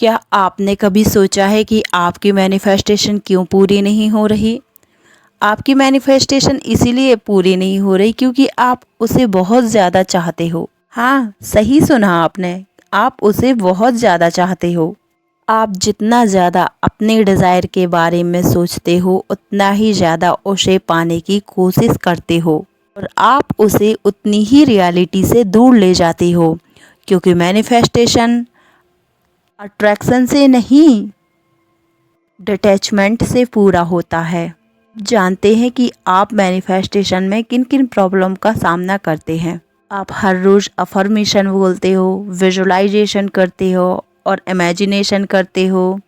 क्या आपने कभी सोचा है कि आपकी मैनिफेस्टेशन क्यों पूरी नहीं हो रही? आपकी मैनिफेस्टेशन इसीलिए पूरी नहीं हो रही क्योंकि आप उसे बहुत ज़्यादा चाहते हो। हाँ, सही सुना आपने। आप उसे बहुत ज़्यादा चाहते हो। आप जितना ज़्यादा अपने डिज़ायर के बारे में सोचते हो, उतना ही ज़्यादा उसे पाने की कोशिश करते हो और आप उसे उतनी ही रियलिटी से दूर ले जाते हो, क्योंकि मैनिफेस्टेशन अट्रैक्शन से नहीं, डिटैचमेंट से पूरा होता है। जानते हैं कि आप मैनिफेस्टेशन में किन किन प्रॉब्लम का सामना करते हैं। आप हर रोज़ अफर्मेशन बोलते हो, विजुअलाइजेशन करते हो और इमेजिनेशन करते हो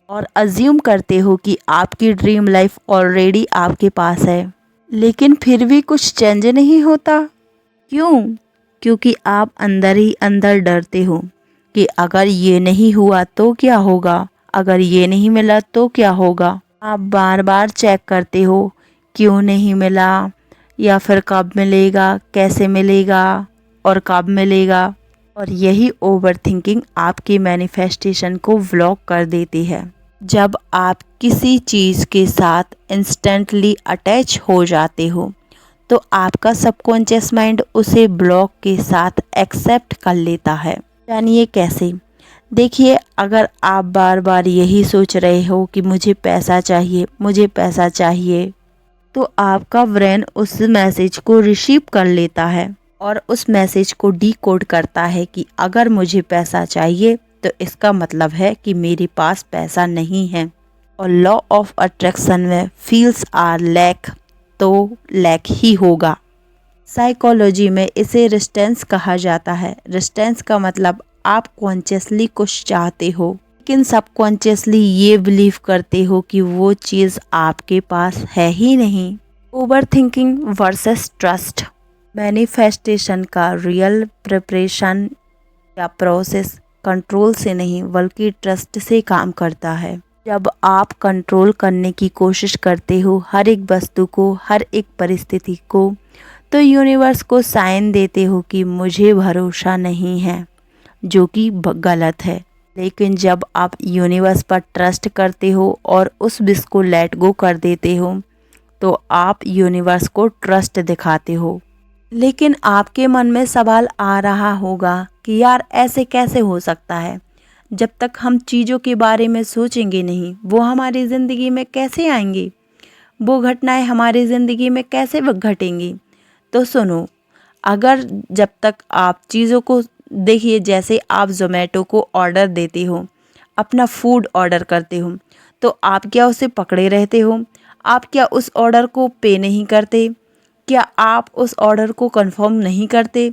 और अज्यूम करते हो कि आपकी ड्रीम लाइफ ऑलरेडी आपके पास है, लेकिन फिर भी कुछ चेंज नहीं होता। क्यों? क्योंकि आप अंदर ही अंदर डरते हो कि अगर ये नहीं हुआ तो क्या होगा, अगर ये नहीं मिला तो क्या होगा। आप बार बार चेक करते हो, क्यों नहीं मिला, या फिर कब मिलेगा, कैसे मिलेगा और कब मिलेगा। और यही ओवर थिंकिंग आपकी मैनिफेस्टेशन को ब्लॉक कर देती है। जब आप किसी चीज़ के साथ इंस्टेंटली अटैच हो जाते हो तो आपका सबकॉन्शियस माइंड उसे ब्लॉक के साथ एक्सेप्ट कर लेता है। जानिए कैसे। देखिए, अगर आप बार बार यही सोच रहे हो कि मुझे पैसा चाहिए, मुझे पैसा चाहिए, तो आपका ब्रेन उस मैसेज को रिसीव कर लेता है और उस मैसेज को डीकोड करता है कि अगर मुझे पैसा चाहिए तो इसका मतलब है कि मेरे पास पैसा नहीं है। और लॉ ऑफ अट्रैक्शन में फील्स आर लैक तो लैक ही होगा। साइकोलॉजी में इसे रेजिस्टेंस कहा जाता है। रेजिस्टेंस का मतलब आप कॉन्शियसली कुछ चाहते हो लेकिन सबकॉन्शियसली ये बिलीव करते हो कि वो चीज़ आपके पास है ही नहीं। Over thinking versus trust. Manifestation का रियल प्रिपरेशन या प्रोसेस कंट्रोल से नहीं बल्कि ट्रस्ट से काम करता है। जब आप कंट्रोल करने की कोशिश करते हो हर एक वस्तु को, हर एक परिस्थिति को, तो यूनिवर्स को साइन देते हो कि मुझे भरोसा नहीं है, जो कि गलत है। लेकिन जब आप यूनिवर्स पर ट्रस्ट करते हो और उस विश को लेट गो कर देते हो तो आप यूनिवर्स को ट्रस्ट दिखाते हो। लेकिन आपके मन में सवाल आ रहा होगा कि यार ऐसे कैसे हो सकता है। जब तक हम चीज़ों के बारे में सोचेंगे नहीं, वो हमारी ज़िंदगी में कैसे आएंगी, वो घटनाएं हमारी ज़िंदगी में कैसे घटेंगी। तो सुनो, अगर जब तक आप चीज़ों को देखिए, जैसे आप ज़ोमैटो को ऑर्डर देते हो, अपना फूड ऑर्डर करते हो, तो आप क्या उसे पकड़े रहते हो? आप क्या उस ऑर्डर को पे नहीं करते? क्या आप उस ऑर्डर को कंफर्म नहीं करते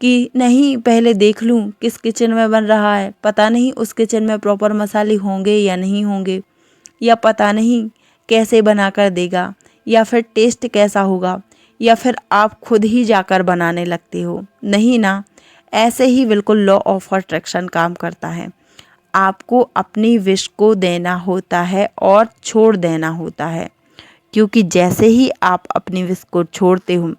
कि नहीं पहले देख लूँ किस किचन में बन रहा है, पता नहीं उस किचन में प्रॉपर मसाले होंगे या नहीं होंगे, या पता नहीं कैसे बना कर देगा, या फिर टेस्ट कैसा होगा, या फिर आप खुद ही जाकर बनाने लगते हो? नहीं ना। ऐसे ही बिल्कुल लॉ ऑफ अट्रैक्शन काम करता है। आपको अपनी विश को देना होता है और छोड़ देना होता है, क्योंकि जैसे ही आप अपनी विश को छोड़ते हो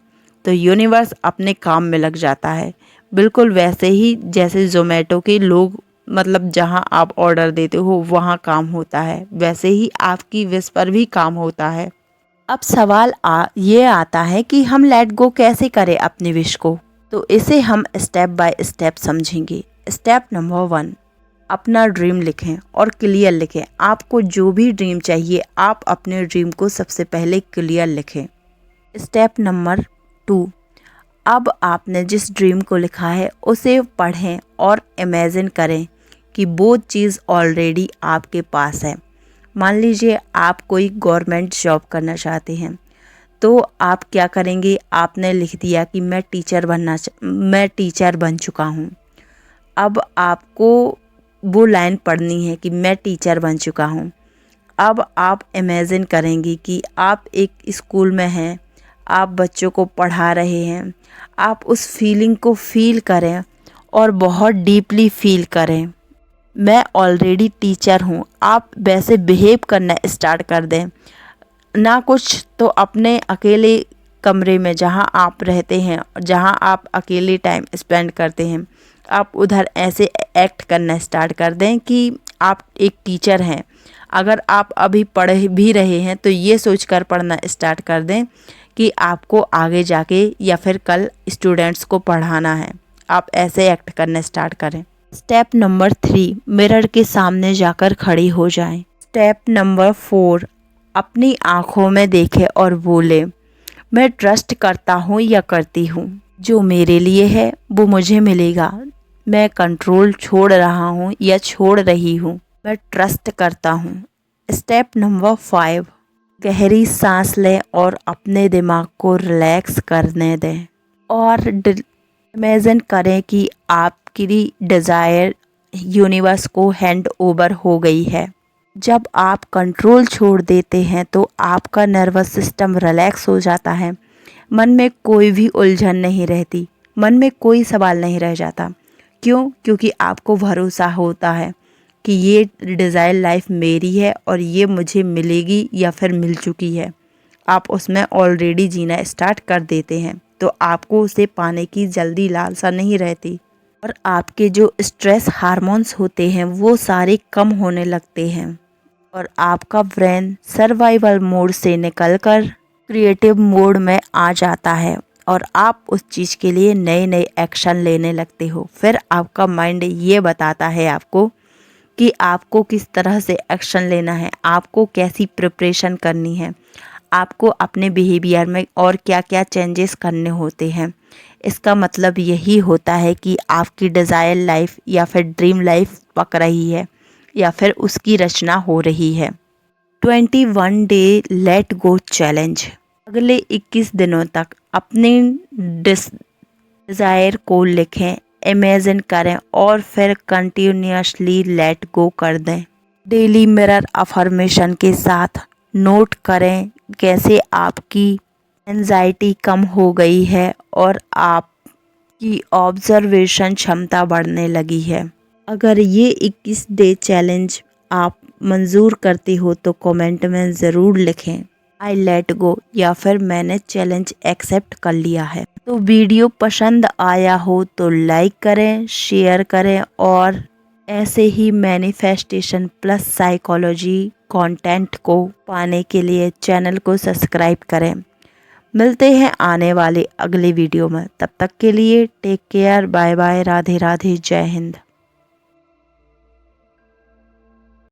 तो यूनिवर्स अपने काम में लग जाता है। बिल्कुल वैसे ही जैसे ज़ोमैटो के लोग, मतलब जहां आप ऑर्डर देते हो वहां काम होता है, वैसे ही आपकी विश पर भी काम होता है। अब सवाल ये आता है कि हम लेट गो कैसे करें अपनी विश को। तो इसे हम स्टेप बाय स्टेप समझेंगे। स्टेप नंबर 1, अपना ड्रीम लिखें और क्लियर लिखें। आपको जो भी ड्रीम चाहिए आप अपने ड्रीम को सबसे पहले क्लियर लिखें। स्टेप नंबर 2, अब आपने जिस ड्रीम को लिखा है उसे पढ़ें और इमेजिन करें कि वो चीज़ ऑलरेडी आपके पास है। मान लीजिए आप कोई गवर्नमेंट जॉब करना चाहते हैं, तो आप क्या करेंगे? आपने लिख दिया कि मैं टीचर बन चुका हूँ। अब आपको वो लाइन पढ़नी है कि मैं टीचर बन चुका हूँ। अब आप इमेजिन करेंगे कि आप एक स्कूल में हैं, आप बच्चों को पढ़ा रहे हैं। आप उस फीलिंग को फील करें और बहुत डीपली फील करें। मैं ऑलरेडी टीचर हूँ। आप वैसे बिहेव करना स्टार्ट कर दें। ना कुछ तो अपने अकेले कमरे में जहाँ आप रहते हैं, जहाँ आप अकेले टाइम स्पेंड करते हैं, आप उधर ऐसे एक्ट करना स्टार्ट कर दें कि आप एक टीचर हैं, अगर आप अभी पढ़ भी रहे हैं तो ये सोचकर पढ़ना स्टार्ट कर दें कि आपको आगे जाके या फिर कल स्टूडेंट्स को पढ़ाना है। आप ऐसे एक्ट करना स्टार्ट करें। स्टेप नंबर 3, मिरर के सामने जाकर खड़ी हो जाएं। स्टेप नंबर 4, अपनी आँखों में देखें और बोले, मैं ट्रस्ट करता हूँ या करती हूँ, जो मेरे लिए है वो मुझे मिलेगा। मैं कंट्रोल छोड़ रहा हूँ या छोड़ रही हूँ, मैं ट्रस्ट करता हूँ। स्टेप नंबर 5, गहरी सांस लें और अपने दिमाग को रिलैक्स करने दें और इमेजिन करें कि आपकी डिज़ायर यूनिवर्स को हैंड ओवर हो गई है। जब आप कंट्रोल छोड़ देते हैं तो आपका नर्वस सिस्टम रिलैक्स हो जाता है। मन में कोई भी उलझन नहीं रहती, मन में कोई सवाल नहीं रह जाता। क्यों? क्योंकि आपको भरोसा होता है कि ये डिज़ायर लाइफ मेरी है और ये मुझे मिलेगी या फिर मिल चुकी है। आप उसमें ऑलरेडी जीना स्टार्ट कर देते हैं, तो आपको उसे पाने की जल्दी लालसा नहीं रहती और आपके जो स्ट्रेस हार्मोन्स होते हैं वो सारे कम होने लगते हैं और आपका ब्रेन सर्वाइवल मोड से निकलकर क्रिएटिव मोड में आ जाता है और आप उस चीज़ के लिए नए नए एक्शन लेने लगते हो। फिर आपका माइंड ये बताता है आपको कि आपको किस तरह से एक्शन लेना है, आपको कैसी प्रिपरेशन करनी है, आपको अपने बिहेवियर में और क्या क्या चेंजेस करने होते हैं। इसका मतलब यही होता है कि आपकी डिज़ायर लाइफ या फिर ड्रीम लाइफ पक रही है या फिर उसकी रचना हो रही है। 21 डे लेट गो चैलेंज। अगले 21 दिनों तक अपने डिज़ायर को लिखें, इमेजिन करें और फिर कंटिन्यूसली लेट गो कर दें। डेली मिरर अफर्मेशन के साथ नोट करें कैसे आपकी एंजाइटी कम हो गई है और आपकी ऑब्जर्वेशन क्षमता बढ़ने लगी है। अगर ये 21 डे चैलेंज आप मंजूर करते हो तो कमेंट में ज़रूर लिखें आई लेट गो या फिर मैंने चैलेंज एक्सेप्ट कर लिया है। तो वीडियो पसंद आया हो तो लाइक करें, शेयर करें और ऐसे ही मैनिफेस्टेशन प्लस साइकोलॉजी कंटेंट को पाने के लिए चैनल को सब्सक्राइब करें। मिलते हैं आने वाले अगले वीडियो में, तब तक के लिए take care, bye bye, Radhe Radhe, जय हिंद।